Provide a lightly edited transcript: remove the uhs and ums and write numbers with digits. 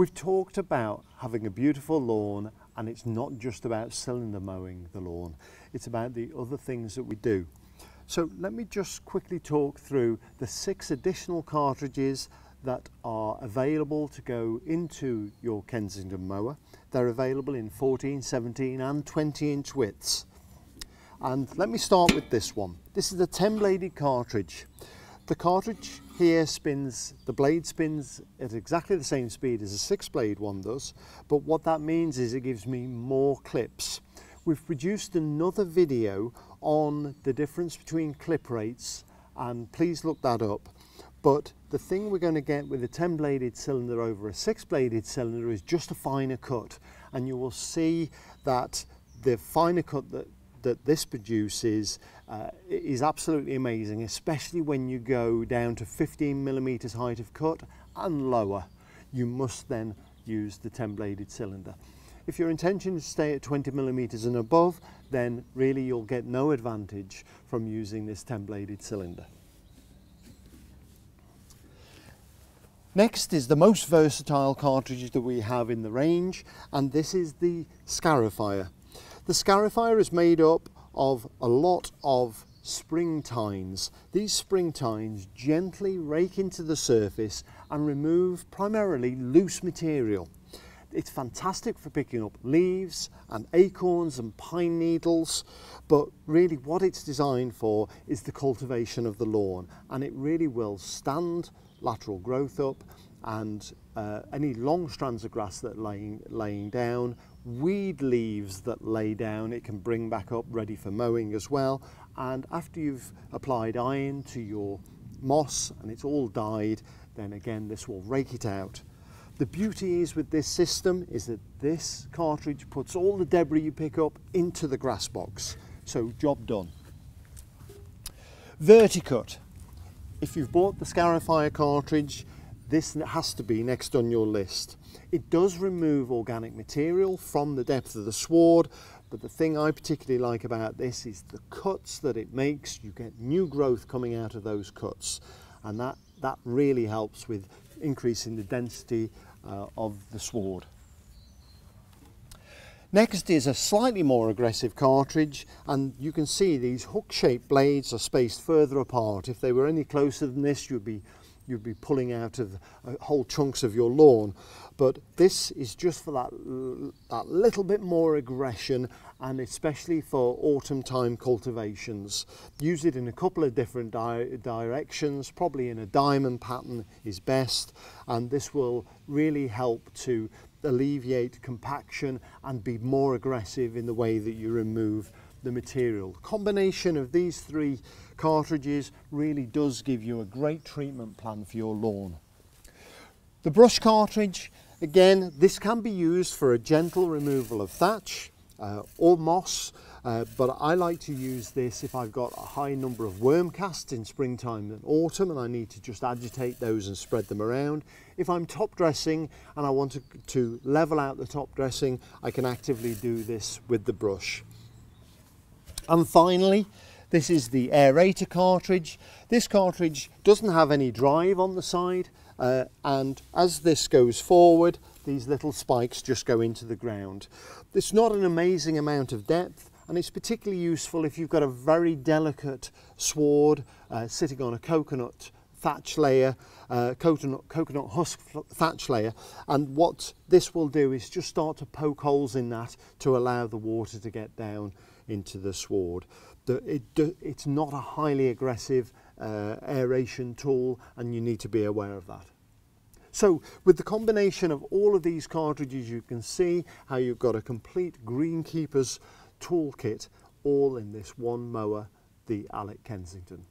We've talked about having a beautiful lawn, and it's not just about cylinder mowing the lawn, it's about the other things that we do. So let me just quickly talk through the 6 additional cartridges that are available to go into your Kensington mower. They're available in 14, 17 and 20-inch widths. And let me start with this one. This is a 10-bladed cartridge. The cartridge here spins, the blade spins at exactly the same speed as a 6-blade one does, but what that means is it gives me more clips. We've produced another video on the difference between clip rates, and please look that up. But the thing we're going to get with a 10-bladed cylinder over a 6-bladed cylinder is just a finer cut, and you will see that the finer cut that this produces is absolutely amazing, especially when you go down to 15 millimeters height of cut and lower. You must then use the 10-bladed cylinder. If your intention is to stay at 20 millimeters and above, then really you'll get no advantage from using this 10-bladed cylinder. Next is the most versatile cartridge that we have in the range, and this is the scarifier. The scarifier is made up of a lot of spring tines. These spring tines gently rake into the surface and remove primarily loose material. It's fantastic for picking up leaves and acorns and pine needles, but really what it's designed for is the cultivation of the lawn, and it really will stand lateral growth up and any long strands of grass that are laying down, weed leaves that lay down, it can bring back up ready for mowing as well. And after you've applied iron to your moss and it's all dyed, then again this will rake it out. The beauty is with this system is that this cartridge puts all the debris you pick up into the grass box. So job done. Verticut. If you've bought the scarifier cartridge, this has to be next on your list. It does remove organic material from the depth of the sward, but the thing I particularly like about this is the cuts that it makes. You get new growth coming out of those cuts, and that really helps with increasing the density of the sward. Next is a slightly more aggressive cartridge, and you can see these hook-shaped blades are spaced further apart. If they were any closer than this, you'd be pulling out of whole chunks of your lawn. But this is just for that little bit more aggression, and especially for autumn time cultivations. Use it in a couple of different directions, probably in a diamond pattern is best, and this will really help to alleviate compaction and be more aggressive in the way that you remove the material. The combination of these 3 cartridges really does give you a great treatment plan for your lawn. The brush cartridge, again, this can be used for a gentle removal of thatch or moss, but I like to use this if I've got a high number of worm casts in springtime and autumn and I need to just agitate those and spread them around. If I'm top dressing and I want to level out the top dressing, I can actively do this with the brush. And finally, this is the aerator cartridge. This cartridge doesn't have any drive on the side, and as this goes forward, these little spikes just go into the ground. It's not an amazing amount of depth, and it's particularly useful if you've got a very delicate sward sitting on a coconut thatch layer, coconut husk thatch layer, and what this will do is just start to poke holes in that to allow the water to get down into the sward. It's not a highly aggressive aeration tool, and you need to be aware of that. So with the combination of all of these cartridges, you can see how you've got a complete greenkeeper's toolkit all in this one mower, the Allett Kensington.